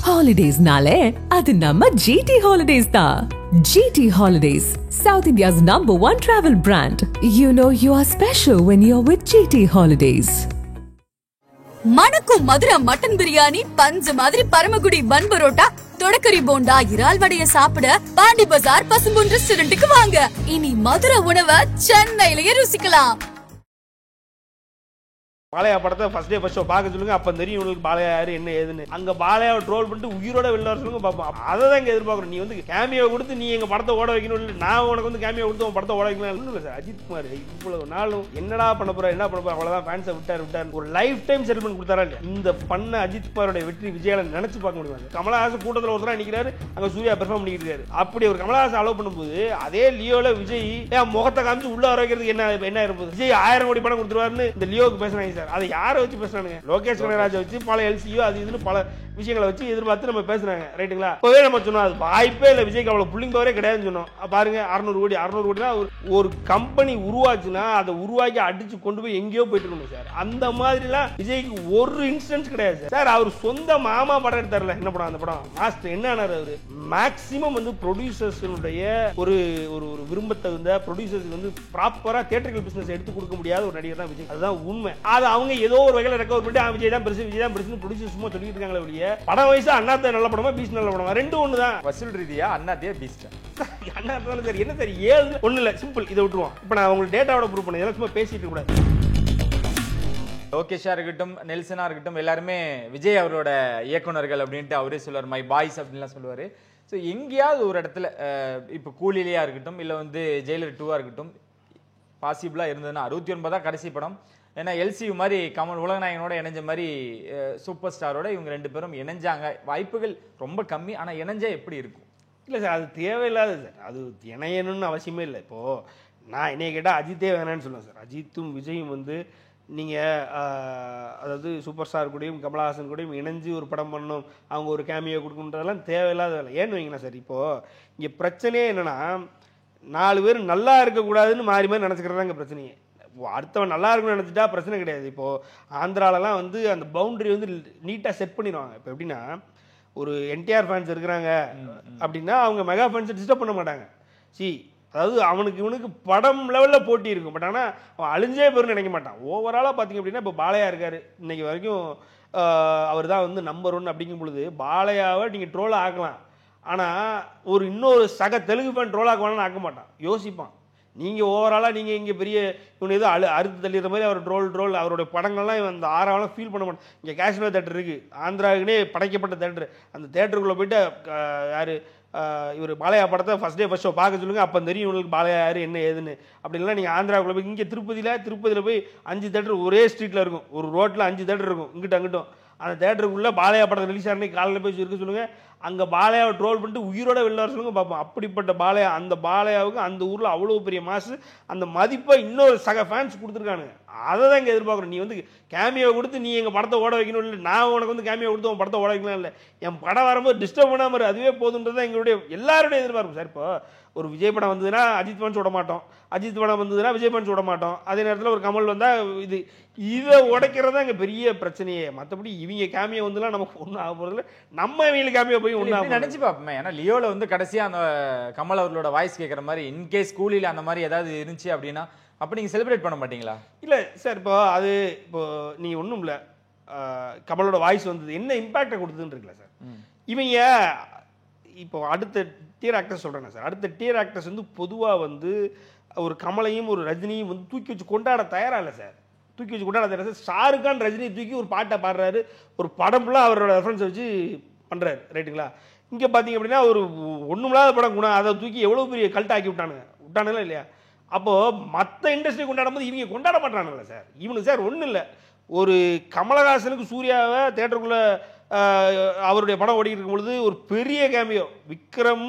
Holidays-nale, adu namma GT Holidays da. GT Holidays, South India's #1 travel brand. You know you are special when you're with GT Holidays. மணக்கும் Madurai mutton biryani, பஞ்சு மாதிரி பரமக்குடி பன் பரோட்டா, தொடக்கரி போண்டா, இறால் வடைய சாப்பிட பாண்டி பஜார் பசும்பொன் ரெஸ்டாரண்ட்டுக்கு வாங்க. இனி மதுரை உணவை சென்னையிலேயே ருசிக்கலாம். பாலையா படத்தை ஃபர்ஸ்ட் டே ஃபர்ஸ்ட் ஷோ பார்க்க சொல்லுங்க, அப்ப தெரியும் உங்களுக்கு பாலையா யாரு என்ன ஏதுன்னு. அங்க பாலையாவை ட்ரோல் பண்ணிட்டு உயிரோட வெளில வர சொல்லுங்க பார்ப்போம். அதை தான் இங்க எதிர்பார்க்கணும். நீ வந்து கேமியோ கொடுத்து நீ எங்க படத்தை ஓட வைக்கணும் இல்லை, நான் உனக்கு வந்து கேமியோ கொடுத்து உன் படத்தை ஓட வைக்கலாம் இல்லை சார். அஜித் குமார் இவ்வளவு நாளும் என்னடா பண்ண போற என்ன பண்ண போற அவ்வளவுதான் ஃபேன்ஸை விட்டார் ஒரு லைஃப் டைம் செட்டில்மெண்ட் கொடுத்தாரா இல்லையா? இந்த பண்ண அஜித் குமாரோட வெற்றி விஜயால நினைச்சு பார்க்க முடியாது. கமலஹாசன் கூட்டத்தில் ஒருத்தரா நிக்கிறாரு, அங்க சூர்யா பெர்ஃபார்ம் பண்ணிட்டு இருக்காரு. அப்படி ஒரு கமலஹாசன் அலோவ் பண்ணும்போது அதே லியோல விஜய் முகத்தை காமிச்சு உள்ள வர வைக்கிறதுக்கு என்ன இருப்பது? விஜய் 1000 கோடி பணம் கொடுத்துருவாருன்னு இந்த லியோக்கு பேசுறாங்க சார். அதை யாரை வச்சு பேசுறானுங்க? லோகேஷ் கனகராஜை வச்சு பல எல்சியோ அது இதுன்னு பல விஷயங்களை வச்சு எதிர்பார்த்து நம்ம பேசுறாங்க. ரைட்டுங்களா? இப்பவே நம்ம சொன்னோம் அது வாய்ப்பே இல்லை, விஜய்க்கு அவ்வளவு புள்ளிங் பவரே கிடையாதுன்னு சொன்னோம். பாருங்க 600 கோடினா ஒரு கம்பெனி உருவாச்சுன்னா அதை உருவாக்கி அடிச்சு கொண்டு போய் எங்கேயோ போயிட்டு இருக்கணும் சார். அந்த மாதிரிலாம் விஜய்க்கு ஒரு இன்ஸ்டன்ஸ் கிடையாது சார். அவர் சொந்த மாமா படம் எடுத்தார்ல, என்ன படம் அந்த படம் மாஸ்டர், என்ன ஆனார் அவரு? மேக்சிமம் வந்து ப்ரொடியூசர்ஸுடைய ஒரு ஒரு விரும்பத்தகுந்த ப்ரொடியூசர்ஸ் வந்து ப்ராப்பரா தியேட்டர்கள் பிசினஸ் எடுத்து கொடுக்க முடியாத ஒரு நடிகர் தான் விஜய். அதுதான் உண்மை. அது அவங்க ஏதோ ஒரு வகையில் ரெக்கவர் பண்ணிட்டு விஜய் தான் பெருசு ப்ரொடியூசர் சும்மா சொல்லிட்டு இருக்காங்களே ஒழிய படம் வயசா அண்ணாத்த நல்ல படமா பீஸ் நல்ல படமா ரெண்டும் ஒன்று தான். வசூல் ரீதியா அண்ணாத்தே பீஸ்ட் அண்ணாத்த சார் என்ன சார் 7 ஒன்றும் இல்லை, சிம்பிள். இதை விட்டுருவோம். இப்போ நான் உங்களுக்கு டேட்டாவோட ப்ரூவ் பண்ணேன், இதெல்லாம் சும்மா பேசிட்டு கூடாது. லோகேஷா இருக்கட்டும், நெல்சனா இருக்கட்டும், எல்லாருமே விஜய் அவரோட இயக்குனர்கள் அப்படின்ட்டு அவரே சொல்லுவார், மை பாய்ஸ் அப்படின்லாம் சொல்லுவார். ஸோ எங்கேயாவது ஒரு இடத்துல இப்போ கூலிலேயா இருக்கட்டும், இல்லை வந்து ஜெயிலர் 2 இருக்கட்டும், பாசிபிளாக இருந்ததுன்னா 69 கடைசி படம். ஏன்னா எல்சியூ மாதிரி கமல் உலகநாயகனோட இணைஞ்ச மாதிரி சூப்பர் ஸ்டாரோட இவங்க 2 பேரும் இணைஞ்சாங்க. வாய்ப்புகள் ரொம்ப கம்மி, ஆனால் இணைஞ்சா எப்படி இருக்கும்? இல்லை சார், அது தேவையில்லாது சார். அது இணையணும்னு அவசியமே இல்லை. இப்போது நான் என்னைய கேட்டால் அஜித்தே வேணான்னு சொல்லுவேன் சார். அஜித்தும் விஜயும் வந்து நீங்கள் அதாவது சூப்பர் ஸ்டார் கூடயும் கமலஹாசன் கூடயும் இணைஞ்சு ஒரு படம் பண்ணணும், அவங்க ஒரு கேமியோ கொடுக்கணுன்றதெல்லாம் தேவையில்லாத வேலை. ஏன்னு வைங்களேன் சார், இப்போது இங்கே பிரச்சனையே என்னென்னா 4 பேர் நல்லா இருக்கக்கூடாதுன்னு மாறி மாறி நினச்சிக்கிறது தான் இங்கே பிரச்சனையே. அடுத்தவன் நல்லா இருக்குன்னு நினச்சிட்டா பிரச்சனை கிடையாது. இப்போது ஆந்திராலலாம் வந்து அந்த பவுண்டரி வந்து நீட்டாக செட் பண்ணிடுவாங்க. இப்போ எப்படின்னா ஒரு என்டிஆர் ஃபேன்ஸ் இருக்கிறாங்க அப்படின்னா அவங்க மெகா ஃபேன்ஸை டிஸ்டர்ப் பண்ண மாட்டாங்க. அதாவது இவனுக்கு படம் லெவலில் போட்டி இருக்கும். பட் ஆனால் அவன் அழிஞ்சே போயிருன்னு நினைக்க மாட்டான். ஓவராலாக பார்த்தீங்க அப்படின்னா இப்போ பாலையா இருக்கார், இன்னைக்கு வரைக்கும் அவர் தான் வந்து நம்பர் 1 அப்படிங்கும் பொழுது பாலையாவை நீங்கள் ட்ரோலாக ஆக்கலாம். ஆனால் ஒரு இன்னொரு சக தெலுங்கு ஃபேன் ட்ரோல் ஆக்குவானு ஆக்க மாட்டான், யோசிப்பான். நீங்கள் ஓவராலாக நீங்கள் இங்கே பெரிய இவனு ஏதோ அறுத்து தள்ளிடுற மாதிரி அவர் ட்ரோல் அவருடைய படங்கள்லாம் இவன் அந்த 6 ஃபீல் பண்ண மாட்டான். இங்கே காஷ்மீர் தேட்டர் இருக்குது, ஆந்திராவுக்குனே படைக்கப்பட்ட தேட்டரு. அந்த தேட்டருக்குள்ளே போயிட்டு யார் இவர் பாலையா படத்தை ஃபர்ஸ்ட் டே ஃபர்ஸ்ட் ஷோ பார்க்க சொல்லுங்கள், அப்போ தெரியும் உங்களுக்கு பாலையா யார் என்ன ஏதுன்னு. அப்படின்லாம் நீங்கள் ஆந்திராவுக்குள்ளே போய் இங்கே திருப்பதியில் போய் 5 தேட்டர் ஒரே ஸ்ட்ரீட்டில் இருக்கும், ஒரு ரோட்டில் 5 தேட்டர் இருக்கும் அங்கிட்டும். அந்த தேட்டருக்குள்ளே பாலையா படத்தை ரிலீஸ் ஆனே காலையில் போய் இருக்க சொல்லுங்கள், அங்கே பாலையாவை ட்ரோல் பண்ணிட்டு உயிரோட வெளில வர சொல்லுங்க பார்ப்போம். அப்படிப்பட்ட பாலையா, அந்த பாலையாவுக்கு அந்த ஊரில் அவ்வளோ பெரிய மாசு, அந்த மதிப்பை இன்னொரு சக ஃபேன்ஸ் கொடுத்துருக்கானுங்க. அதை தான் இங்கே எதிர்பார்க்குறோம். நீ வந்து கேமியோ கொடுத்து நீ எங்கள் படத்தை ஓட வைக்கணும் இல்லை, நான் உனக்கு வந்து கேமியோ கொடுத்து உன் படத்தை ஓட வைக்கலாம் இல்லை, என் படம் வரும்போது டிஸ்டர்ப் பண்ணாமல் அதுவே போதுன்றது தான் எங்களுடைய எல்லாருடைய எதிர்பார்ப்பு சார். இப்போ ஒரு விஜய் படம் வந்ததுன்னா அஜித் ஃபேன்ஸ் விட மாட்டோம், அஜித் படம் வந்ததுன்னா விஜய் ஃபேன்ஸ் விட மாட்டோம். அதே நேரத்தில் ஒரு கமல் வந்தால் இதை உடைக்கிறது தான் இங்கே பெரிய பிரச்சனையே. மற்றபடி இவங்க கேமியோ வந்துலாம் நமக்கு ஒன்றும் ஆக போகிறதில்ல, நம்ம இவங்களுக்கு கேமியோ போய் ஒன்றும் நினச்சி பார்ப்போமே. ஏன்னா லியோவில் வந்து கடைசியாக அந்த கமல் அவர்களோட வாய்ஸ் கேட்குற மாதிரி இன்கேஸ் கூலியில் அந்த மாதிரி ஏதாவது இருந்துச்சு அப்படின்னா அப்போ நீங்கள் செலிப்ரேட் பண்ண மாட்டீங்களா? இல்லை சார், இப்போ நீ ஒன்றும் இல்லை, கமலோட வாய்ஸ் வந்தது என்ன இம்பேக்டை கொடுத்ததுன்னு இருக்குல்ல சார். இவங்க இப்போ அடுத்த டியர் ஆக்டர்ஸ் சொல்கிறேன் சார், அடுத்த டியர் ஆக்டர்ஸ் வந்து பொதுவாக வந்து ஒரு கமலையும் ஒரு ரஜினியும் வந்து தூக்கி வச்சு கொண்டாட தயாராக இல்லை சார். தூக்கி வச்சு கொண்டாட தயாராக சார். ஷாருக் கான் ரஜினி தூக்கி ஒரு பாட்டை பாடுறாரு, ஒரு படம் ஃபுல்லாக அவரோட ரெஃபரன்ஸை வச்சு பண்ணுறாரு. ரைட்டுங்களா? இங்கே பார்த்தீங்க அப்படின்னா ஒரு ஒன்றுமில்லாத படம் குணம், அதை தூக்கி எவ்வளோ பெரிய கல்ட் ஆக்கி விட்டானுங்களா இல்லையா? அப்போது மற்ற இண்டஸ்ட்ரி கொண்டாடும் போது இவங்க கொண்டாட மாட்டானுங்களா சார்? இவனுக்கு சார் ஒன்றும் இல்லை, ஒரு கமலஹாசனுக்கு சூர்யாவை தேட்டருக்குள்ளே அவருடைய படம் ஓடிக்கிட்டு இருக்கும் பொழுது ஒரு பெரிய கேமியோ விக்ரம்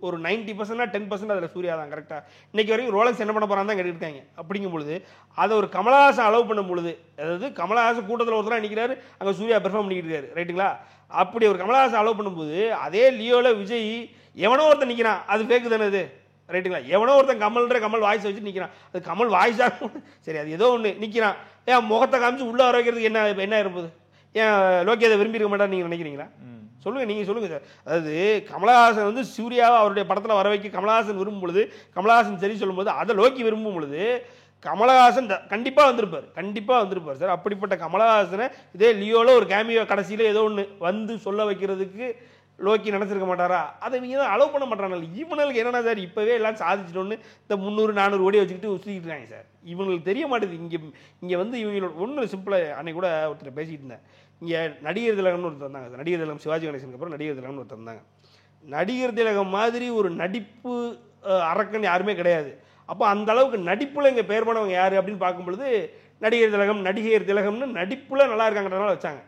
ஒரு 90% 10% அதில் சூர்யா தான். கரெக்டாக இன்றைக்கி வரைக்கும் ரோலக்ஸ் என்ன பண்ண போகிறான்னு தான் கேட்டுருக்காங்க. அப்படிங்கும் பொழுது அதை ஒரு கமலஹாசன் அலோவ் பண்ணும் பொழுது, அதாவது கமலஹாசன் கூட்டத்தில் ஒருத்தராக நிற்கிறாரு, அங்கே சூர்யா பெர்ஃபார்ம் பண்ணிக்கிட்டு இருக்காரு. ரைட்டுங்களா? அப்படி ஒரு கமலஹாசன் அலோவ் பண்ணும்போது அதே லியோவில் விஜய் எவனோ ஒருத்தன் நிற்கிறான், அது ஃபேக்கு தானே அது? ரைட்டுங்களா? எவனோ ஒருத்தன் கமல் வாய்ஸ் வச்சு நிற்கிறான், அது கமல் வாய்ஸாக சரி அது ஏதோ ஒன்று நிற்கிறான், ஏன் முகத்தை காமிச்சு உள்ளே வர வைக்கிறதுக்கு என்ன இருப்பது? ஏன் லோகே அதை விரும்பியிருக்க மாட்டான்னு நீங்கள் நினைக்கிறீங்களா? சொல்லுங்கள், நீங்கள் சொல்லுங்கள் சார். அதாவது கமலஹாசன் வந்து சூர்யாவை அவருடைய படத்தில் வர வைக்க கமலஹாசன் விரும்பும் பொழுது, கமலஹாசன் சரி சொல்லும்போது அதை லோக்கி விரும்பும் பொழுது கமலஹாசன் கண்டிப்பாக வந்திருப்பார் சார். அப்படிப்பட்ட கமலஹாசனை இதே லியோவில் ஒரு கேமியோ கடைசியில் ஏதோ ஒன்று வந்து சொல்ல வைக்கிறதுக்கு லோக்கி நினச்சிருக்க மாட்டாரா? அதை இவங்க தான் அலோவ் பண்ண மாட்டாங்க. இவனுக்கு என்னன்னா சார், இப்போவே எல்லாம் சாதிச்சிட்டோன்னு இந்த 300-400 கோடி வச்சுக்கிட்டு சுற்றிக்கிட்டு இருக்காங்க சார். இவங்களுக்கு தெரிய மாட்டேது. இங்கே வந்து இவங்களோட ஒன்று சிம்பிளாக அன்னைக்கு கூட ஒருத்தர் பேசிகிட்டு இருந்தேன். இங்கே நடிகர் திலகம்னு ஒருத்தர் வந்தாங்க சார். நடிகர் திலகம் சிவாஜி கணேசனுக்கு அப்புறம் நடிகர் திலகம்னு ஒருத்தர் வந்தாங்க. நடிகர் திலகம் மாதிரி ஒரு நடிப்பு அரக்கன் யாருமே கிடையாது. அப்போ அந்த அளவுக்கு நடிப்பில் இங்கே பேர் போனவங்க யார் அப்படின்னு பார்க்கும்பொழுது நடிகர் திலகம்னு நடிப்பில் நல்லா இருக்காங்கிறதுனால வச்சாங்க.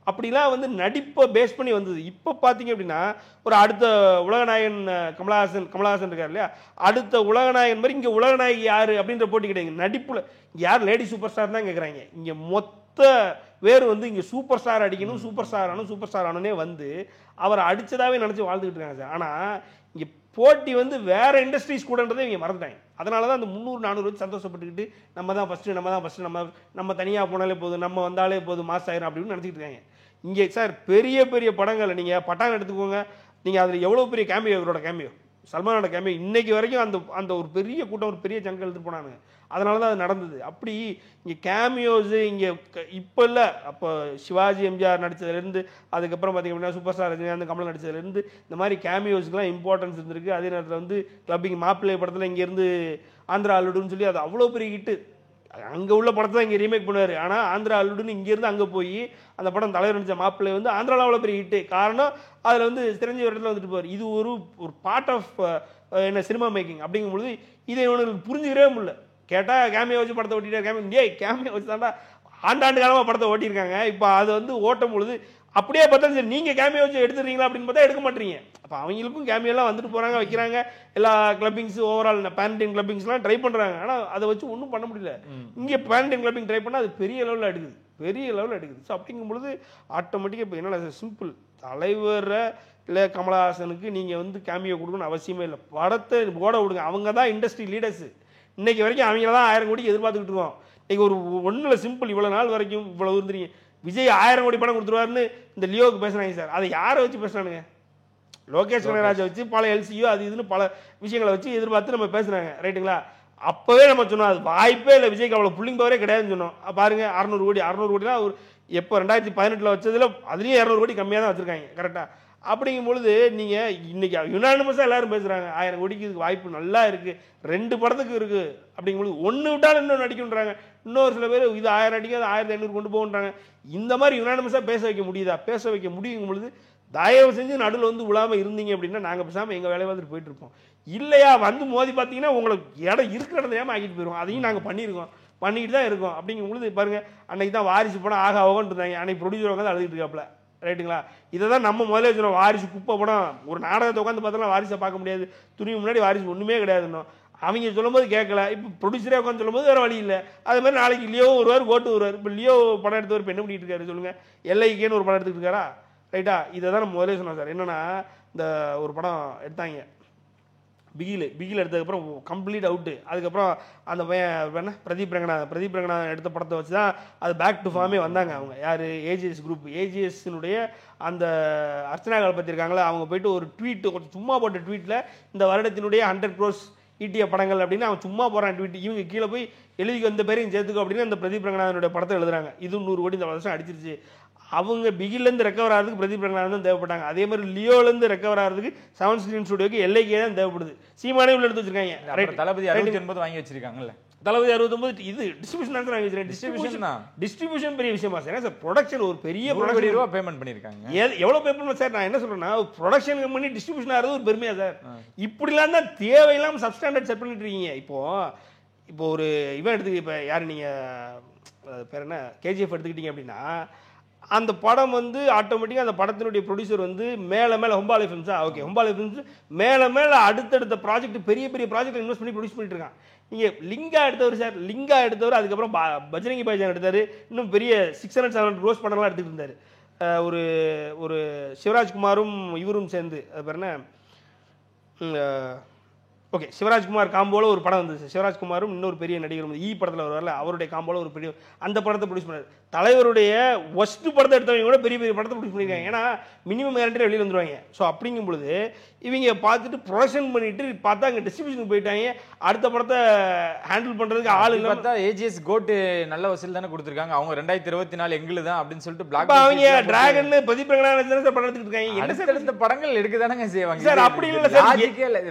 அப்படிலாம் வந்து நடிப்பை பேஸ் பண்ணி வந்தது. இப்போ பார்த்தீங்க அப்படின்னா ஒரு அடுத்த உலகநாயகன் கமலஹாசன் இருக்கார் இல்லையா, அடுத்த உலகநாயகன் மாதிரி இங்கே உலகநாயகி யார் அப்படின்ற போட்டி கிடையாது. நடிப்பில் இங்கே யார் லேடி சூப்பர் ஸ்டார் தான் கேட்குறாங்க. இங்கே மொத்த வேறு வந்து இங்கே சூப்பர் ஸ்டார் அடிக்கணும், சூப்பர் ஸ்டார் ஆனே வந்து அவரை அடித்ததாகவே நினச்சி வாழ்ந்துக்கிட்டு இருக்காங்க சார். ஆனால் இங்கே போட்டி வந்து வேறு இண்டஸ்ட்ரீஸ் கூடன்றதை இங்கே மறந்துட்டாங்க. அதனால தான் அந்த 300-400 வச்சு சந்தோஷப்பட்டுக்கிட்டு நம்ம தான் ஃபஸ்ட்டு நம்ம தனியாக போனாலே போதும், நம்ம வந்தாலே போதும், மாஸ் ஆயிரும் அப்படின்னு நினச்சிக்கிட்டு இருக்காங்க. இங்கே சார் பெரிய பெரிய படங்கள் நீங்கள் பட்டாங்க எடுத்துக்கோங்க, நீங்கள் அதில் எவ்வளோ பெரிய கேமியோ, இவரோட கேமியோ, சல்மானோட கேமியோ, இன்னைக்கு வரைக்கும் அந்த ஒரு பெரிய கூட்டம், ஒரு பெரிய ஜங்கு எடுத்துட்டு போனாங்க. அதனால தான் அது நடந்தது. அப்படி இங்கே கேமியோஸு இங்கே இப்போ இல்லை, அப்போ சிவாஜி எம்ஜிஆர் நடித்ததுலேருந்து அதுக்கப்புறம் பார்த்திங்க அப்படின்னா சூப்பர் ஸ்டார் ரஜினிகாந்த் கமல் நடித்ததுலேருந்து இந்த மாதிரி கேமியோஸுக்குலாம் இம்பார்ட்டன்ஸ் இருந்திருக்கு. அதே நேரத்தில் வந்து கிளப்பிங் மாப்பிள்ளை படத்தில் இங்கேருந்து ஆந்திரா அல்லுடுன்னு சொல்லி அது அவ்வளோ பெரிய ஹிட்டு. அங்கே உள்ள படத்தை தான் இங்கே ரீமேக் பண்ணுவார். ஆனால் ஆந்திரா அல்லுடுன்னு இங்கேருந்து அங்கே போய் அந்த படம் தலைவர் நடித்த மாப்பிள்ளை வந்து ஆந்திராவில் அவ்வளோ பெரிய ஹிட்டு. காரணம் அதில் வந்து தெரிஞ்ச இடத்துல வந்துட்டு போவார். இது ஒரு பார்ட் ஆஃப் என்ன சினிமா மேக்கிங் அப்படிங்கும்பொழுது இதை இவனுக்கு புரிஞ்சுக்கிறவே முடியல. கேட்டால் கேமியா வச்சு படத்தை ஓட்டிட்டார். கேமியா வச்சு தாண்டா ஆண்டாண்டு காலமாக படத்தை ஓட்டியிருக்காங்க. இப்போ அதை வந்து ஓட்டும் பொழுது அப்படியே பார்த்தா சரி நீங்கள் கேமியா வச்சு எடுத்துறீங்களா அப்படின்னு பார்த்தா எடுக்க மாட்டீங்க. அப்போ அவங்களுக்கும் கேமியெல்லாம் வந்துட்டு போகிறாங்க, வைக்கிறாங்க. எல்லா கிளப்பிங்ஸு ஓவரால் பேரண்டிங் கிளப்பிங்ஸ்லாம் ட்ரை பண்ணுறாங்க. ஆனால் அதை வச்சு ஒன்றும் பண்ண முடியல. இங்கே பேரண்டிங் கிளப்பிங் ட்ரை பண்ணால் அது பெரிய லெவலில் எடுக்குது. ஸோ அப்படிங்கும்பொழுது ஆட்டோமேட்டிக்காக இப்போ என்னென்ன சிம்பிள் தலைவரை இல்லை கமலஹாசனுக்கு நீங்கள் வந்து கேமியோ கொடுக்கணும்னு அவசியமே இல்லை. படத்தை ஓட விடுங்க. அவங்க தான் இண்டஸ்ட்ரி லீடர்ஸு. இன்னைக்கு வரைக்கும் அவங்கள தான் 1000 கோடிக்கு எதிர்பார்த்துக்கிட்டு இருக்கோம். இன்றைக்கி ஒரு ஒன்றில் சிம்பிள் இவ்வளோ நாள் வரைக்கும் இவ்வளோ இருந்துறீங்க. விஜய் 1000 கோடி படம் கொடுத்துருவாருன்னு இந்த லியோவுக்கு பேசுகிறாங்க சார். அதை யாரை வச்சு பேசுகிறானுங்க? லோகேஷ் கனகராஜை வச்சு பல எல்சியோ அது இதுன்னு பல விஷயங்களை வச்சு எதிர்பார்த்து நம்ம பேசுகிறாங்க. ரைட்டுங்களா? அப்போவே நம்ம சொன்னோம் அது வாய்ப்பே இல்லை, விஜய்க்கு அவ்வளோ புள்ளிங் பவரே கிடையாதுன்னு சொன்னோம். பாருங்க 600 கோடினா ஒரு எப்போ 2018 வச்சதில் அதுலேயும் 200 கோடி கம்மியாக தான் வச்சுருக்காங்க. கரெக்டாக? அப்படிங்கும்பொழுது நீங்கள் இன்றைக்கி யுனானிமஸாக எல்லாரும் பேசுகிறாங்க 1000 கோடிக்கு இதுக்கு வாய்ப்பு நல்லா இருக்குது, 2 படத்துக்கு இருக்குது. அப்படிங்கும்பொழுது ஒன்று விட்டாலும் இன்னொன்று நடிக்கின்றாங்க. இன்னொரு சில பேர் இது 1000 அடிக்காது 1500 கொண்டு போகன்றாங்க. இந்த மாதிரி யுனானிமஸாக பேச வைக்க முடியுதா? பேச வைக்க முடியும் பொழுது தயவு செஞ்சு நடுவில் வந்து விழாமல் இருந்தீங்க அப்படின்னா நாங்கள் பேசாமல் எங்கள் வேலையை வந்துட்டு போயிட்டு இருப்போம். இல்லையா வந்து மோதி பார்த்தீங்கன்னா உங்களுக்கு இடம் இருக்கிற இடத்தையாமல் ஆக்கிட்டு போயிடுவோம். அதையும் நாங்கள் பண்ணிக்கிட்டு தான் இருக்கோம். அப்படிங்கும்பொழுது பாருங்கள், அன்னைக்கு தான் வாரிசு படம் ஆக ஆகன்ட்டு இருந்தாங்க. அன்னைக்கு ப்ரொடியூசர் உட்காந்து அழுதுட்டு இருக்காப்புல. ரைட்டுங்களா? இதை தான் நம்ம முதல்ல சொன்னோம், வாரிசு குப்பை படம். ஒரு நாடகத்தை உட்காந்து பார்த்தோம்னா வாரிசை பார்க்க முடியாது, துணி முன்னாடி வாரிசு ஒன்றுமே கிடையாதுன்னு அவங்க சொல்லும்போது கேட்கல. இப்போ ப்ரொடியூசரே உட்காந்து சொல்லும்போது வேறு வழி இல்லை. அது மாதிரி நாளைக்கு லியோ வருவார், கோட்டு வருவார். இப்போ லியோ படம் எடுத்தவர் இப்போ என்ன பண்ணிட்டு இருக்காரு சொல்லுங்கள்? எல்ஐக்கேன்னு ஒரு படம் எடுத்துக்கிட்டு இருக்காரா? ரைட்டா? இதை தான் நம்ம முதலே சொன்னோம் சார். என்னென்னா இந்த ஒரு படம் எடுத்தாங்க பிகில் எடுத்ததுக்கப்புறம் கம்ப்ளீட் அவுட்டு. அதுக்கப்புறம் அந்த பையன் பிரதீப் ரங்கநாதன் எடுத்த படத்தை வச்சு தான் அது பேக் டு ஃபார்மே வந்தாங்க. அவங்க யார்? AGS group. ஏஜிஎஸ்னுடைய அந்த அர்ச்சனா காலபத்தி இருக்காங்களா, அவங்க போயிட்டு ஒரு ட்வீட், சும்மா போட்ட ட்வீட்டில் இந்த வருடத்தினுடைய 100 crores ஈட்டிய படங்கள் அப்படின்னு அவன் சும்மா போகிறான் ட்வீட். இவங்க கீழே போய் எழுதிக்கு வந்த பேரையும் சேர்த்துக்கோ அப்படின்னு அந்த பிரதீப் ரங்கநாதனுடைய படத்தை எழுதுறாங்க. இது 100 கோடி இந்த வருஷம் அடிச்சிருச்சு. அவங்க பிகிலேருந்து ரெக்கவர் ஆகிறதுக்கு பிரதீப் ரங்கநாதன் தான் தேவைப்பட்டாங்க. அதே மாதிரி லியோலேருந்து ரெக்கவர் ஆகிறதுக்கு 7 ஸ்க்ரீன் ஸ்டுடியோக்கு எல்ஐக்கே தான் தேவைப்படுது. சீமானே உள்ள எடுத்து வச்சிருக்காங்க. தளபதி 69 வாங்கி வச்சிருக்காங்கல்ல. தளபதி 69 இது டிஸ்ட்ரிபியூஷன் தான் வாங்கி வச்சிருக்கேன். டிஸ்ட்ரிபியூஷன் பெரிய விஷயமா சார்? சார் ப்ரொடக்ஷன் ஒரு பெரிய ரூபா பேமெண்ட் பண்ணியிருக்காங்க. எவ்வளோ பேமெண்ட் சார்? நான் என்ன சொல்றேன்னா ப்ரொடக்ஷன் கம்பெனி டிஸ்ட்ரிபியூஷன் ஆகிறது ஒரு பெருமையா சார்? இப்படிலாம் தான் தேவையில்லாமல் சப்ஸ்டாண்டர்ட் செட் பண்ணிட்டு இருக்கீங்க. இப்போ ஒரு இவன் எடுத்துக்க, இப்போ யார் நீங்கள் பேர் என்ன கேஜிஎஃப் எடுத்துக்கிட்டீங்க அப்படின்னா அந்த படம் வந்து ஆட்டோமேட்டிக்காக அந்த படத்தினுடைய ப்ரொடியூசர் வந்து மேலே ஹொம்பாலை ஃபிலிம்ஸா ஓகே ஹொம்பாலை ஃபிலிம்ஸ் மேலே அடுத்தடுத்த ப்ராஜெக்ட் பெரிய ப்ராஜெக்ட் இன்வெஸ்ட் பண்ணி ப்ரொடியூஸ் பண்ணிட்டு இருக்கான். நீங்கள் லிங்கா எடுத்தவர் அதுக்கப்புறம் பஜ்ரங்கி பாய்ஜான் எடுத்தார். இன்னும் பெரிய 600-700 crores படம்லாம் எடுத்துகிட்டு இருந்தார். ஒரு சிவராஜ்குமாரும் இவரும் சேர்ந்து அது பேர் என்ன ஓகே சிவராஜ்குமார் காம்போல ஒரு படம் வந்துச்சு. சிவராஜ்குமாரும் இன்னொரு பெரிய நடிகர் ஈ படத்தில் வருவார்ல, அவருடைய காம்போல ஒரு பெரிய அந்த படத்தை ப்ரொடியூஸ் பண்ணார். தலைவருடைய ஒஸ்ட் படத்தை எடுத்தவங்க கூட பெரிய பெரிய படத்தை பிடிச்சி பண்ணியிருக்காங்க. ஏன்னா மினிமம் கேரண்டி வெளியில் வந்துடுவாங்க. ஸோ அப்படிங்கும் பொழுது இவங்க பார்த்துட்டு ப்ரொடக்ஷன் பண்ணிட்டு பார்த்தா அங்கே டிஸ்ட்ரிபியூஷன் போயிட்டாங்க. அடுத்த படத்தை ஹேண்டில் பண்ணுறதுக்கு ஆள் இல்லை. பார்த்தா ஏஜிஎஸ் கோட்டு நல்ல வசூல் தானே கொடுத்துருக்காங்க. அவங்க 2024 எங்களுக்கு தான் அப்படின்னு சொல்லிட்டு பிளாக் அவங்க டிராகன் பிரதீப் ரங்கநாதன் சார் படம் எடுத்துட்டு இருக்காங்க. என்ன சார் இந்த படங்கள் எடுக்க தானே செய்வாங்க சார்? அப்படி இல்லை சார், லாஜிக்கே இல்லை.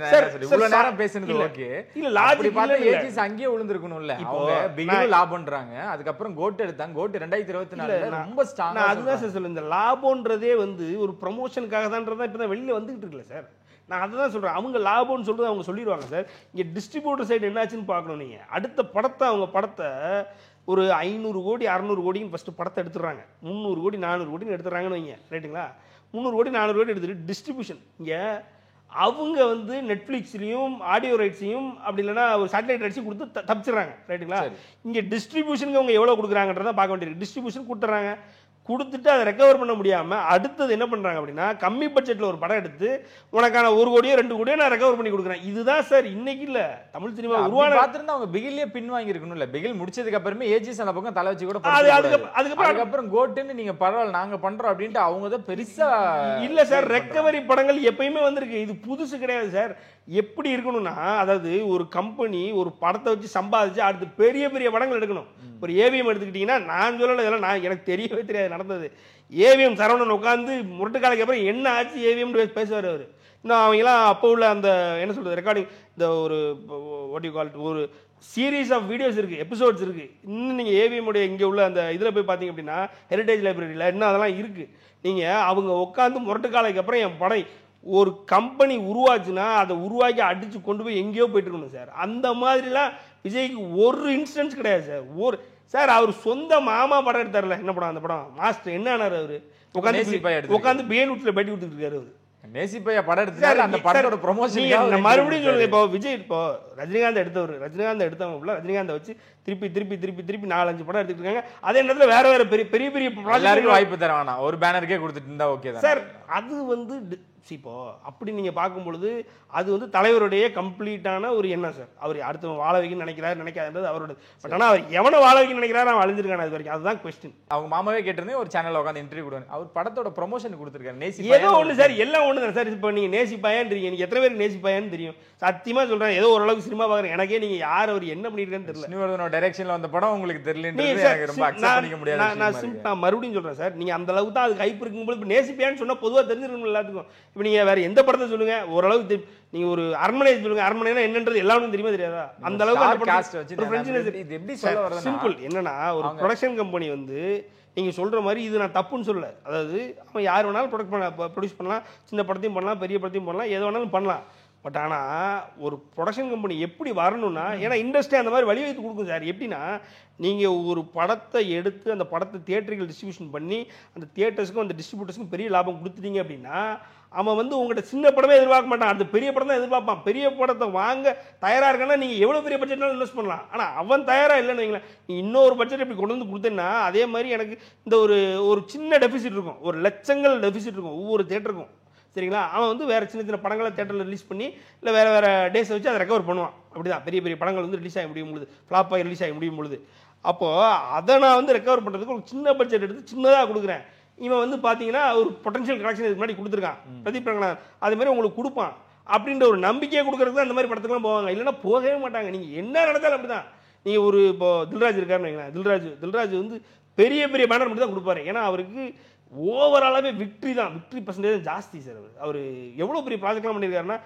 இவ்வளவு நேரம் பேசுனது ஓகே, இல்ல லாஜிக் பார்த்தா ஏஜிஎஸ் அங்கேயே விழுந்திருக்கணும்ல. அவங்க பிகில் லாபம்ன்றாங்க, அதுக்கப்புறம் கோட் எடுத்தாங்க. கோட் 2024 ரொம்ப ஸ்ட்ராங்கா. அதுதான் சார் சொல்லுங்க, இந்த லாபம்ன்றதே வந்து ஒரு ப்ரமோஷனுக்காக தான்றதான் இப்போ தான் வெளியில வந்துகிட்டு இருக்குல்ல சார். நான் அதை தான் சொல்கிறேன். அவங்க லாபம்னு சொல்கிறது அவங்க சொல்லிடுவாங்க சார். இங்கே டிஸ்ட்ரிபியூட்டர் சைடு என்னாச்சுன்னு பார்க்கணும். நீங்கள் அடுத்த படத்தை அவங்க படத்தை ஒரு 500 கோடி 600 கோடின்னு ஃபஸ்ட்டு படத்தை எடுத்துடுறாங்க. 300 கோடி 400 கோடின்னு எடுத்துடுறாங்கன்னு வைங்க, ரைட்டுங்களா? 300 கோடி 400 கோடி எடுத்துகிட்டு டிஸ்ட்ரிபியூஷன் இங்கே அவங்க வந்து நெட்ஃப்ளிக்ஸ்லையும் ஆடியோ ரைட்ஸையும் அப்படி இல்லைன்னா ஒரு சேட்டலைட் ரைட்ஸையும் கொடுத்து தப்பிச்சிடுறாங்க, ரைட்டுங்களா? இங்கே டிஸ்ட்ரிபியூஷனுக்கு அவங்க எவ்வளோ கொடுக்குறாங்கன்றதை பார்க்க வேண்டியிருக்கு. டிஸ்ட்ரிபியூஷன் கொடுத்துட்றாங்க, கொடுத்துட்டு அதை ரெக்கவர் பண்ண முடியாமல் அடுத்தது என்ன பண்ணுறாங்க அப்படின்னா கம்மி பட்ஜெட்டில் ஒரு படம் எடுத்து உனக்கான 1 கோடியோ 2 கோடியோ நான் ரெக்கவர் பண்ணி கொடுக்குறேன். இதுதான் சார் இன்னைக்கு இல்லை தமிழ் சினிமா உருவான. பார்த்துருந்தா அவங்க பிகிலே பின் வாங்கி இருக்கணும்ல. பிகில் முடிச்சதுக்கு அப்புறமே ஏஜிஎஸ் அந்த பக்கம் தலை வச்சு கூட அதுக்கப்புறம் கோட்டுன்னு நீங்க பரவாயில்ல நாங்க பண்றோம் அப்படின்ட்டு அவங்க தான் பெருசா இல்லை சார். ரெக்கவரி படங்கள் எப்பயுமே வந்திருக்கு, இது புதுசு கிடையாது சார். எப்படி இருக்கணும்னா, அதாவது ஒரு கம்பெனி ஒரு படத்தை வச்சு சம்பாதிச்சு அடுத்து பெரிய பெரிய படங்கள் எடுக்கணும். ஒரு ஏவிஎம் எடுத்துக்கிட்டீங்கன்னா, நான் சொல்லலை இதெல்லாம், நான் எனக்கு தெரியவே தெரியாது நடந்தது. ஏவிஎம் சரவணன் உட்காந்து முரட்டுக்காலைக்கு அப்புறம் என்ன ஆச்சு ஏவிஎம்னு பேசுவார் அவர். இன்னும் அவங்களாம் அப்போ உள்ள அந்த என்ன சொல்கிறது ரெக்கார்டிங், இந்த ஒரு வாட் யூ கால் ஒரு சீரீஸ் ஆஃப் வீடியோஸ் இருக்குது, எபிசோட்ஸ் இருக்குது. இன்னும் நீங்கள் ஏவிஎம்முடைய இங்கே உள்ள அந்த இதில் போய் பார்த்தீங்க அப்படின்னா ஹெரிட்டேஜ் லைப்ரரியில் இன்னும் அதெல்லாம் இருக்குது. நீங்கள் அவங்க உட்காந்து முரட்டுக்காலைக்கு அப்புறம் என் படம் ஒரு கம்பெனி உருவாச்சுன்னா அதை உருவாக்கி அடித்து கொண்டு போய் எங்கேயோ போயிட்டு இருக்கணும் சார். அந்த மாதிரிலாம் விஜய்க்கு ஒரு இன்ஸ்டன்ஸ் கிடையாது சார். சார் அவர் சொந்த மாமா படம் எடுத்தார்ல, என்ன படம் அந்த படம் மாஸ்டர், என்ன ஆனார் அவர்? உட்காந்து பேனூட்டில் பேட்டி கொடுத்துட்டு இருக்காரு அவர். நேசிப்பையா படம் எடுத்தாரு. அந்த படத்தோட ப்ரமோஷன் மறுபடியும் சொல்லுங்க. இப்போ விஜய் இப்போ ரஜினிகாந்த் எடுத்தவங்க ரஜினிகாந்தை வச்சு திருப்பி 4-5 படம் எடுத்துட்டு இருக்காங்க. அதே நேரத்தில் வேற வேற பெரிய பெரிய எல்லாருக்கும் வாய்ப்பு தர வேணாம், ஒரு பேனருக்கே கொடுத்துட்டு இருந்தா ஓகே தான் சார். அது வந்து இப்போ அப்படி நீங்க பார்க்கும் பொழுது அது வந்து தலைவருடைய கம்ப்ளீட்டான ஒரு எண்ணம் சார். அவர் அடுத்தவன் வாழ வைக்கணும்னு நினைக்காதுன்றது அவரோட. பட் ஆனால் அவர் எவனை வாழ வைக்கணும்னு நினைக்கிறாரு அவன் அழிஞ்சிருக்கான அது வரைக்கும். அதுதான் கொஸ்டின். அவங்க மாமாவே கேட்டிருந்தேன் ஒரு சேனல்ல உட்காந்து இன்டர்வியூ கொடுவாங்க. அவர் படத்தோட ப்ரொமோஷன் கொடுத்துருக்காரு. நேசி ஏதோ ஒன்று சார், எல்லாம் ஒன்று தான் சார். இப்போ நீங்கள் நேசிப்பாயான்றீங்க, நீங்க எத்தனை பேருக்கு நேசிப்பாயான்னு தெரியும்? சத்தியமா சொல்றேன், ஏதோ ஓரளவுக்கு சினிமா பார்க்குறேன். எனக்கே நீங்க யார் அவர் என்ன பண்ணிருக்கேன்னு தெரியல. ஸ்ரீவர்தனோட டைரக்ஷன்ல வந்த படம் உங்களுக்கு தெரியலன்றது எனக்கு ரொம்ப அக்செப்ட் பண்ணிக்க முடியாது. நான் மறுபடியும் சொல்றேன் சார், நீங்க அந்த அளவுக்கு தான் அதுக்கு ஹைப் இருக்கும்போது இப்போ நேசிப்பாயான்னு சொன்னா பொதுவாக தெரிஞ்சிருக்கணும் எல்லாத்துக்கும். இப்போ நீங்க வேற எந்த படத்தை சொல்லுங்க, ஓரளவுக்கு நீங்க ஒரு அரண்மனை சொல்லுங்க, அரண்மனைனா என்னன்றது எல்லாருக்கும் தெரியுமா தெரியாதா? அந்த அளவுக்கு சிம்பிள். என்னன்னா ஒரு ப்ரொடக்ஷன் கம்பெனி வந்து நீங்க சொல்ற மாதிரி இது நான் தப்புன்னு சொல்லல. அதாவது அவன் யார் வேணாலும் ப்ரொடியூஸ் பண்ணலாம், சின்ன படத்தையும் பண்ணலாம், பெரிய படத்தையும் பண்ணலாம், எது வேணாலும் பண்ணலாம். பட் ஆனால் ஒரு ப்ரொடக்ஷன் கம்பெனி எப்படி வரணும்னா, ஏன்னா இண்டஸ்ட்ரி அந்த மாதிரி வழிவகுத்து கொடுக்கும் சார். எப்படின்னா நீங்கள் ஒரு படத்தை எடுத்து அந்த படத்தை தியேட்டர்கள் டிஸ்ட்ரிபியூஷன் பண்ணி அந்த தியேட்டர்ஸுக்கும் அந்த டிஸ்ட்ரிபியூட்டர்ஸுக்கும் பெரிய லாபம் கொடுத்துட்டீங்க அப்படின்னா அவன் வந்து உங்கள்கிட்ட சின்ன படமே எதிர்பார்க்க மாட்டான், அந்த பெரிய படம் தான் எதிர்பார்ப்பான். பெரிய படத்தை வாங்க தயாராக இருக்கான்னா நீங்கள் எவ்வளோ பெரிய பட்ஜெட்னாலும் இன்வெஸ்ட் பண்ணலாம். ஆனால் அவன் தயாராக இல்லைன்னு வைங்களேன், நீ இன்னொரு பட்ஜெட் இப்படி கொண்டு வந்து கொடுத்தேன்னா அதே மாதிரி எனக்கு இந்த ஒரு சின்ன டெபிசிட் இருக்கும், ஒரு லட்சங்கள் டெபிசிட் இருக்கும் ஒவ்வொரு தியேட்டருக்கும், சரிங்களா? அவன் வந்து வேறு சின்ன சின்ன படங்களை தேட்டரில் ரிலீஸ் பண்ணி இல்லை வேறு டேஸை வச்சு அதை ரெக்கவர் பண்ணுவான். அப்படி தான் பெரிய பெரிய படங்கள் வந்து ரிலீஸ் ஆகி முடியும் பொழுது, ஃப்ளாப் ஆகி ரிலீஸ் ஆகி முடியும் பொழுது. அப்போது அதை நான் வந்து ரெக்கவர் பண்ணுறதுக்கு ஒரு சின்ன பட்ஜெட் எடுத்து சின்னதாக கொடுக்குறேன். இவன் வந்து பார்த்தீங்கன்னா ஒரு பொட்டன்ஷியல் கலெக்ஷன் இதுக்கு முன்னாடி கொடுத்துருக்கான் பிரதீப் ரங்கநாதன், அதுமாதிரி உங்களுக்கு கொடுப்பான் அப்படின்ற ஒரு நம்பிக்கையை கொடுக்குறதுக்கு தான் அந்த மாதிரி படத்துக்குலாம் போவாங்க. இல்லைன்னா போகவே மாட்டாங்க. நீங்கள் என்ன நடந்தாலும் அப்படி தான். நீங்கள் ஒரு இப்போ தில்ராஜ் இருக்காருன்னு வைங்களேன், தில்ராஜ் வந்து பெரிய பெரிய பேனர் மட்டும் தான் கொடுப்பாரு. ஏன்னா அவருக்கு ஓவராலாகவே விக்ட்ரி பர்சன்டேஜ் ஜாஸ்தி சார். அவர் எவ்வளோ பெரிய ப்ராஜெக்ட்லாம் பண்ணியிருக்காருன்னா,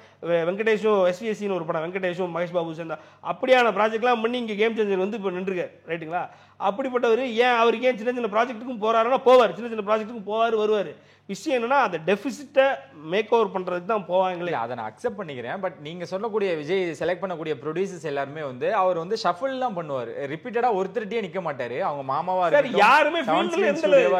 வெங்கடேஷும் எஸ்விஎஸ்சின்னு ஒரு படம், வெங்கடேஷும் மகேஷ் பாபு சேர்ந்தா அப்படியான ப்ராஜெக்ட்லாம் பண்ணி இங்கே கேம் சேஞ்சர் வந்து இப்போ நின்றுருக்கார், ரைட்டுங்களா? அப்படிப்பட்டவர் ஏன் அவருக்கு ஏன் சின்ன சின்ன ப்ராஜெக்ட்டுக்கும் போகிறாருன்னா போவார், சின்ன சின்ன ப்ராஜெக்ட்டுக்கும் போவார் வருவார். விஷயம் என்னன்னா அந்த டெபிசிட்டை மேக் ஓவர் பண்ணுறதுக்கு தான் போவாங்களே. அதை நான் அக்செப்ட் பண்ணிக்கிறேன். பட் நீங்கள் சொல்லக்கூடிய விஜய் செலக்ட் பண்ணக்கூடிய ப்ரொடியூசர்ஸ் எல்லாருமே வந்து அவர் வந்து ஷஃபிள்லாம் பண்ணுவார், ரிப்பீட்டடாக ஒருத்தருட்டே நிற்க மாட்டார். அவங்க மாமாவா இருக்கட்டும், யாருமே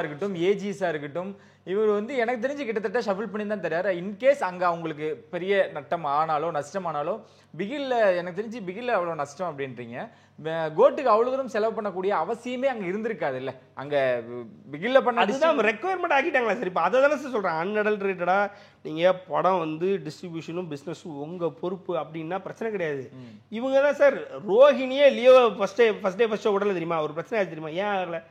இருக்கட்டும், ஏஜிஸா இருக்கட்டும், இவர் வந்து எனக்கு தெரிஞ்சு கிட்டத்தட்ட ஷஃபிள் பண்ணி தான் தராரு. இன்கேஸ் அங்கே அவங்களுக்கு பெரிய நட்டம் ஆனாலோ நஷ்டமானாலோ, பிகில்ல எனக்கு தெரிஞ்சு பிகில்ல அவ்வளோ நஷ்டம் அப்படின்றீங்க, கோட்டுக்கு அவ்வளோ தூரம் செலவு பண்ணக்கூடிய அவசியமே அங்கே இருந்திருக்காது இல்லை? அங்கே பிகில்ல பண்ண அதுதான் ரெக்குவயர்மெண்ட் ஆக்கிட்டாங்களா சார்? இப்போ அதை தானே சார் சொல்கிறேன், அன்அடல்ட்ரேட்டடாக நீங்கள் படம் வந்து டிஸ்ட்ரிபியூஷனும் பிஸ்னஸும் உங்கள் பொறுப்பு அப்படின்னா பிரச்சனை கிடையாது. இவங்க தான் சார் ரோஹிணியே லியோ ஃபர்ஸ்ட் டே உடல தெரியுமா? ஒரு பிரச்சனை ஆச்சு தெரியுமா? ஏன் ஆகலை?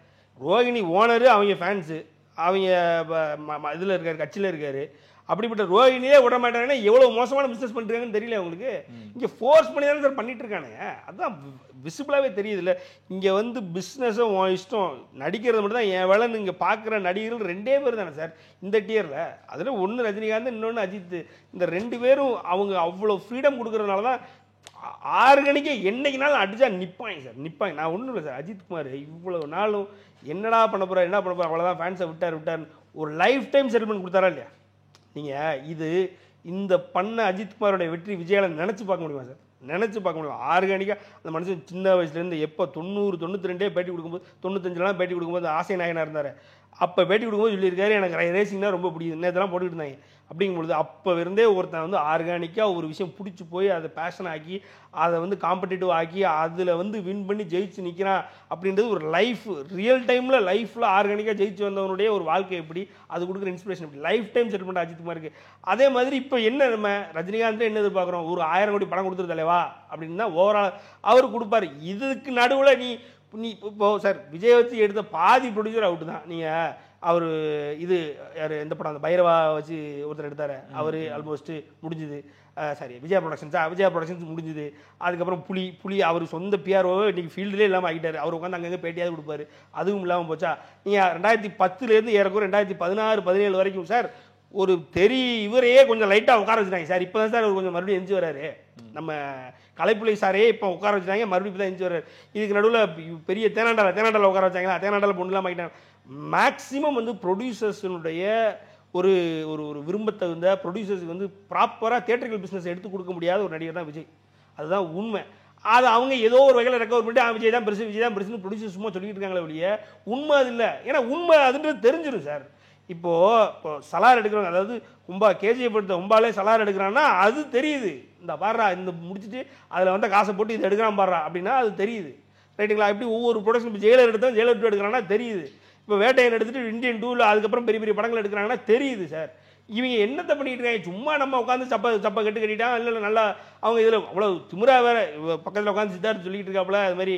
ரோகிணி ஓனரு, அவங்க ஃபேன்ஸு, அவங்க இதில் இருக்காரு, கட்சியில் இருக்காரு. அப்படிப்பட்ட ரோகிணியே விட மாட்டாங்கன்னா எவ்வளோ மோசமான பிஸ்னஸ் பண்ணிருக்காங்கன்னு தெரியல அவங்களுக்கு. இங்கே ஃபோர்ஸ் பண்ணி தானே சார் பண்ணிட்டு இருக்கானுங்க. அதுதான் விசிபிளாகவே தெரியுது இல்லை. இங்கே வந்து பிஸ்னஸும் இஷ்டம், நடிக்கிறது மட்டும் தான் என் வேலைன்னு இங்கே பார்க்குற நடிகர்கள் 2 பேர் தானே சார் இந்த டியரில். அதில் ஒன்று ரஜினிகாந்த், இன்னொன்று அஜித். இந்த 2 பேரும் அவங்க அவ்வளோ ஃப்ரீடம் கொடுக்குறதுனால தான் ஆர்கானிக்காக என்னைக்குனாலும் அடிச்சா நிற்பாங்க சார், நிற்பாங்க. நான் ஒன்றும் இல்லை சார், அஜித் குமார் இவ்வளோ நாளும் என்னடா பண்ண போகிறா, என்ன பண்ண போகிறா, அவ்வளோதான் ஃபேன்ஸை விட்டார் ஒரு லைஃப் டைம் செட்டில்மெண்ட் கொடுத்தாரா இல்லையா? நீங்கள் இந்த பண்ண அஜித் குமாரோட வெற்றி விஜயால நினச்சி பார்க்க முடியுமா சார்? நினச்சி பார்க்க முடியும். ஆர்கானிக்காக அந்த மனுஷன் சின்ன வயசுலேருந்து எப்போ 90, 92 பேட்டி கொடுக்கும்போது, 95 பேட்டி கொடுக்கும்போது ஆசை நாயனாக இருந்தார். அப்போ பேட்டி கொடுக்கும்போது சொல்லியிருக்காரு, எனக்கு ரேசிங்னா ரொம்ப பிடிக்கும், நேரத்தெல்லாம் போட்டுக்கிட்டு இருந்தாங்க. அப்படிங்கும்பொழுது அப்போ இருந்தே ஒருத்தன் வந்து ஆர்கானிக்காக ஒரு விஷயம் பிடிச்சி போய் அதை பேஷன் ஆக்கி, அதை வந்து காம்படிட்டிவ் ஆக்கி, அதில் வந்து வின் பண்ணி ஜெயிச்சு நிற்கிறான் அப்படின்றது ஒரு லைஃப், ரியல் டைமில் லைஃப்பில் ஆர்கானிக்காக ஜெயிச்சு வந்தவனுடைய ஒரு வாழ்க்கை எப்படி, அது கொடுக்குற இன்ஸ்பிரேஷன் எப்படி, லைஃப் டைம் செட்டில்மெண்ட் அஜித் குமாருக்கு. அதே மாதிரி இப்போ என்ன நம்ம ரஜினிகாந்த் என்ன எதிர்பார்க்குறோம், ஒரு 1000 கோடி படம் கொடுத்துரு தலைவா அப்படின்னு தான் ஓவரால் அவர் கொடுப்பாரு. இதுக்கு நடுவில் நீ இப்போ சார் விஜய் வச்சு எடுத்த பாதி ப்ரொடியூசர் அவுட்டு தான். நீங்கள் அவர் இது யார், எந்த படம் அந்த பைரவா வச்சு ஒருத்தர் எடுத்தார், அவர் ஆல்மோஸ்ட்டு முடிஞ்சுது. சாரி, விஜயா ப்ரொடக்ஷன்ஸ் முடிஞ்சுது. அதுக்கப்புறம் புலி அவர் சொந்த பிஆர்ஓவை இன்றைக்கி ஃபீல்டுலேயே இல்லாமல் ஆகிட்டார். அவர் உட்காந்து அங்கங்கே பேட்டியாவது கொடுப்பாரு, அதுவும் இல்லாமல் போச்சா. நீங்கள் 2010 ஏறக்குற 2016, 17 வரைக்கும் சார் ஒரு இவரையே கொஞ்சம் லைட்டாக உட்கார வச்சுட்டாங்க சார். இப்போ தான் சார் அவர் கொஞ்சம் மறுபடியும் எஞ்சி வராரு. நம்ம கலைப்புலி சாரையே இப்போ உட்கார வச்சுட்டாங்க, மறுபடியும் இப்போ தான் எஞ்சி வர்றாரு. இதுக்கு நடுவில் பெரிய தேனாண்டாவில் உட்கார வச்சாங்களா, தேனாண்டாவில் பொண்ணு இல்லாமல் ஆகிட்டாங்க. மேக்ஸிமம் வந்து ப்ரொடியூசர்ஸினுடைய ஒரு ஒரு ஒரு விரும்பத்தகுந்த ப்ரொடியூசர்ஸுக்கு வந்து ப்ராப்பராக தியேட்டரிக்கல் பிஸ்னஸ் எடுத்து கொடுக்க முடியாத ஒரு நடிகர் தான் விஜய். அதுதான் உண்மை. அது அவங்க ஏதோ ஒரு வகையில் ரெக்கவர் பண்ணிட்டு விஜய் தான் பெருசுன்னு ப்ரொடியூசர் சும்மா சொல்லிட்டு இருக்காங்களே ஒழிய உண்மை அது இல்லை. ஏன்னா உண்மை அதுன்றது தெரிஞ்சிடும் சார். இப்போ சலார் எடுக்கிறவங்க, அதாவது கேஜிஎஃப் எடுத்த கும்பாலே சலார் எடுக்கிறான்னா அது தெரியுது. இந்த பாடுறா இந்த முடிச்சுட்டு அதில் வந்து காசை போட்டு இதை எடுக்கிறான் பாடுறா அப்படின்னா அது தெரியுது, ரைட்டுங்களா? இப்படி ஒவ்வொரு ப்ரொடக்ஷன் இப்போ ஜெயிலர் எடுத்தால் ஜெயிலர் 2 எடுக்கிறாங்கன்னா தெரியுது. இப்போ வேட்டையன் எடுத்துட்டு இந்தியன் 2ல் அதுக்கப்புறம் பெரிய பெரிய படங்கள் எடுக்கிறாங்கன்னா தெரியுது சார். இவங்க என்னத்தை பண்ணிட்டு இருக்காங்க? சும்மா நம்ம உட்காந்து சப்பை கட்டிட்டான் இல்லை நல்லா அவங்க இதில் அவ்வளோ திமுறா வேற பக்கத்தில் உட்காந்து சித்தார்த்து சொல்லிட்டு இருக்காப்புல. அது மாதிரி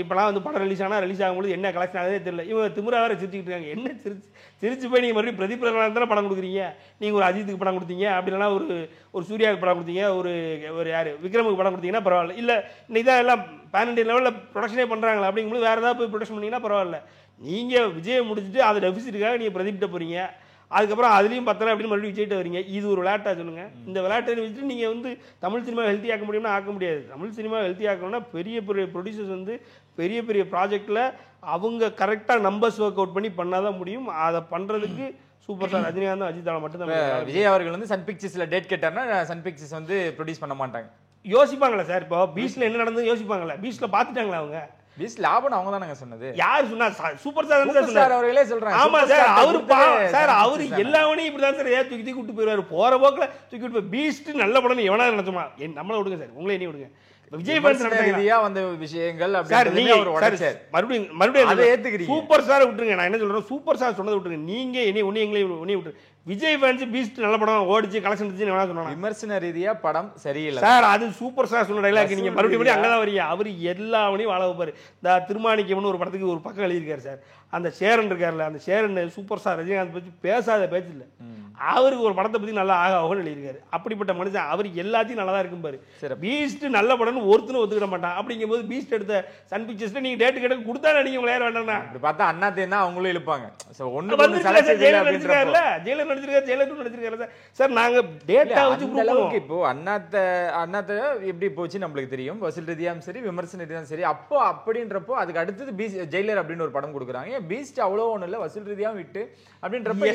இப்போலாம் வந்து படம் ரிலீஸ் ஆகும்போது என்ன கலெக்ஷன் ஆகுதே தெரியல. இவங்க திமுறா வேற சிரிச்சுக்கிட்டு இருக்காங்க. என்ன சிரிச்சு போய் நீங்கள் மறுபடியும் பிரதீப் ரங்கநாதன் தானே படம் கொடுக்குறீங்க? நீங்கள் ஒரு அஜித்துக்கு படம் கொடுத்தீங்க, அப்படி இல்லைனா ஒரு சூர்யாவுக்கு படம் கொடுத்தீங்க, ஒரு யார் விக்ரமுக்கு படம் கொடுத்தீங்கன்னா பரவாயில்ல. இல்லை இன்னைக்கு தான் எல்லாம் பேன் இண்டியன் லெவலில் ப்ரொடக்ஷனே பண்ணுறாங்களா, அப்படிங்கும்போது வேறு ஏதாவது போய் ப்ரொடக்ஷன் பண்ணிங்கன்னா பரவாயில்ல. நீங்கள் விஜயை முடிச்சுட்டு அதை டெபிசிட்டுக்காக நீங்கள் பிரதீப்கிட்ட போகிறீங்க, அதுக்கப்புறம் அதுலேயும் பத்தலை அப்படின்னு மறுபடியும் விஜய்கிட்ட வரீங்க. இது ஒரு விளையாட்டாக சொல்லுங்கள்? இந்த விளையாட்டை வச்சுட்டு நீங்கள் வந்து தமிழ் சினிமா ஹெல்த்தி ஆக்க முடியும்னா ஆக்க முடியாது. தமிழ் சினிமா ஹெல்த்தி ஆக்கணும்னா பெரிய பெரிய ப்ரொடியூசர்ஸ் வந்து பெரிய பெரிய ப்ராஜெக்டில் அவங்க கரெக்டாக நம்பர்ஸ் ஒர்க் அவுட் பண்ணி பண்ணாதான் முடியும். அதை பண்ணுறதுக்கு சூப்பர் ஸ்டார் ரஜினிகாந்த் அஜித்தால மட்டும்தான். விஜய் அவர்கள் வந்து சன் பிக்சர்ஸ்ல டேட் கேட்டார்னா சன் பிக்சர்ஸ் வந்து ப்ரொடியூஸ் பண்ண மாட்டாங்க. யோசிப்பாங்களா சார்? இப்போ பீச்ல என்ன நடந்தது யோசிப்பாங்களா? பீச்ல பாத்துட்டாங்களா அவங்க? பீச் லாபம் அவங்க தானங்க சொன்னது. யார் சொன்னா? சூப்பர் ஸ்டார் அவர்களே சொல்றாங்க. ஆமா சார், அவரு எல்லாவனையும் இப்படிதான் சார் தூக்கி கூட்டு போயிருவாரு. போற போக்குல தூக்கி விட்டு போய் பீஸ்ட் நல்ல படம் எவனா நினைச்சோமா? நம்மள விடுங்க சார், உங்களே என்ன விடுங்க. விஜய் ரீதியா வந்த விஷயங்கள் மறுபடியும் அதை ஏத்துக்கிறீங்க. சூப்பர் ஸ்டாரை விட்டுருங்க. நான் என்ன சொல்றேன், சூப்பர் ஸ்டார் சொன்னதை விட்டுருங்க. நீங்க எங்களையும் விட்டுரு. விஜய் ஃபேன்ஸ் பீஸ்ட் நல்ல படம் ஓடிச்சு கலெக்ஷன் சொன்னாங்க. விமர்சன ரீதியா படம் சரியில்லை சார். அது சூப்பர் ஸ்டார் சொன்ன டைலாக். நீங்க மறுபடியும் அங்கதான் வரீங்க. அவர் எல்லாவனையும் வாழ வைப்பாரு. இந்த திருமாணிக்கம்னு ஒரு படத்துக்கு ஒரு பக்கம் எழுதியிருக்காரு சார். அந்த சேரன் இருக்காருல்ல, அந்த சேரன் சூப்பர் ஸ்டார் ரஜினிகாந்த் பற்றி பேசாத பேச்சு இல்லை. அவருக்கு ஒரு படத்தை பத்தி நல்லா ஆகாவோன்னு எழுதியிருக்காரு. அப்படிப்பட்ட மனுஷன் அவர் எல்லாத்தையும் நல்லா தான் இருக்கும் பாரு. பீஸ்ட் நல்ல படம்னு ஒருத்தனும் ஒத்துக்கிட மாட்டான். அப்படிங்கும்போது பீஸ்ட் எடுத்த சன் பிக்சர்ஸ்ல நீங்க டேட் கேட்டு கொடுத்தா நீங்க உங்களை யார் வேண்டாம்னா அப்படி பார்த்தா அண்ணாத்தே தான் அவங்களும் இழுப்பாங்க. ஜெயிலர் நடிச்சிருக்காருல்ல, ஜெயிலர் நடிச்சிருக்காரு சார். நாங்க டேட்டா வச்சு அளவுக்கு இப்போ அண்ணாத்த எப்படி போச்சு நம்மளுக்கு தெரியும். வசூல் ரீதியாவும் சரி, விமர்சன ரீதியாவும் சரி. அப்போ அப்படின்றப்போ அதுக்கு அடுத்தது ஜெயிலர் அப்படின்னு ஒரு படம் கொடுக்குறாங்க. பீஸ்ட் அவ்வளோ ஒன்றும் இல்லை, வசூல் ரீதியாகவும் விட்டு அப்படின்றப்ப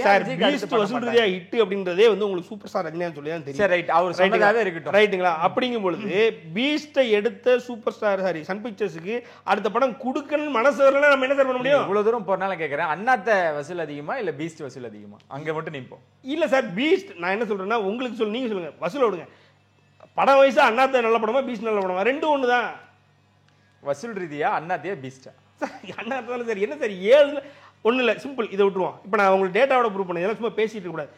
வசூல் ரீதியா ஹிட் அப்படின்றதே வந்து உங்களுக்கு சூப்பர் ஸ்டார் ரஜினிகாந்த் சொல்லி தான் தெரியும். ரைட், அவர் சொன்னதாவே இருக்கட்டும், ரைட்டுங்களா? அப்படிங்கும் பொழுது பீஸ்ட்டை எடுத்த சூப்பர் ஸ்டார் சன் பிக்சர்ஸுக்கு அடுத்த படம் கொடுக்கணும்னு மனசு வரல, நம்ம என்ன பண்ண முடியும்? இவ்வளவு தூரம் போறனால கேட்கறேன், அண்ணாத்த வசூல் அதிகமா இல்ல பீஸ்ட் வசூல் அதிகமா? அங்க மட்டும் நிற்போம். இல்ல சார், பீஸ்ட் நான் என்ன சொல்றேன்னா, உங்களுக்கு நீங்க சொல்லுங்க, வசூல் விடுங்க. படம் வயசா அண்ணாத்த நல்ல படமா பீஸ்ட் நல்ல படமா? ரெண்டும் ஒண்ணுதான். வசூல் ரீதியா அண்ணாத்தையா பீஸ்டா? அண்ணாத்த தானே சார். என்ன சார் 7 ஒன்றும் இல்லை, சிம்பிள். இதை விட்டுருவோம். இப்போ நான் உங்களுக்கு டேட்டாவோட ப்ரூவ் பண்ணேன், இதெல்லாம் சும்மா பேசிட்டு இருக்கக்கூடாது.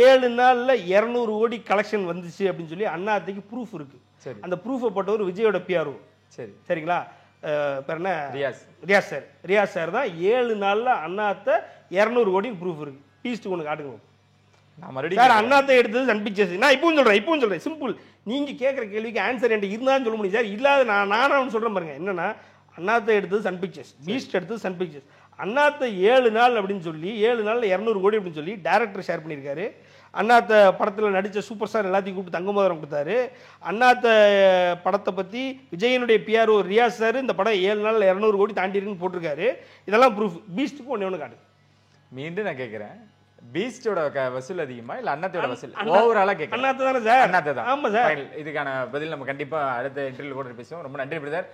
7 நாளில் 200 கோடி கலெக்ஷன் வந்துச்சு அப்படின்னு சொல்லி அண்ணாத்தைக்கு ப்ரூஃப் இருக்கு. சரி, அந்த ப்ரூஃபை போட்டவர் விஜயோட பிஆர்ஓ. சரி, சரிங்களா? பேர் என்ன ரியாஸ் ரியாஸ் சார் தான் 7 நாளில் அண்ணாத்த 200 கோடிக்கு ப்ரூஃப் இருக்கு. பீஸ்ட் ஒன்று காட்டுங்க சார். அண்ணாத்த எடுத்தது சன் பிக்சர்ஸ். நான் இப்பவும் சொல்கிறேன் சிம்பிள். நீங்கள் கேட்குற கேள்விக்கு ஆன்சர் என்கிட்ட இருந்தாலும் சொல்ல முடியும் சார். இல்லாத நானும் சொல்கிறேன் பாருங்க. என்னன்னா அண்ணாத்த எடுத்தது சன் பிக்சர்ஸ், பீஸ்ட் எடுத்தது சன் பிக்சர்ஸ். அண்ணாத்த 7 நாள் அப்படின்னு சொல்லி 7 நாளில் 200 கோடி அப்படின்னு சொல்லி டைரக்டர் ஷேர் பண்ணியிருக்காரு. அண்ணாத்த படத்தில் நடித்த சூப்பர் ஸ்டார் எல்லாத்தையும் கூப்பிட்டு தங்க மோதிரம் கொடுத்தாரு. அண்ணாத்த படத்தை பற்றி விஜயனுடைய பிஆர்ஓ ரியாஸ் சார் இந்த படம் 7 நாளில் 200 கோடி தாண்டி இருக்குன்னு போட்டிருக்காரு. இதெல்லாம் ப்ரூஃப். பீஸ்ட்டுக்கு ஒன்று காட்டு. மீண்டும் நான் கேட்குறேன், பீஸ்டோட வசூல் அதிகமா இல்ல அண்ணாத்தோட வசூல் ஓவராலா கேட்குறேன்? அண்ணாத்த தானே சார்? அண்ணாத்த தான். ஆமாம் சார். இதுக்கான பதில் நம்ம கண்டிப்பா அடுத்த இன்டர்வியூ கூட பேசுவோம். ரொம்ப நன்றி பிரதர்.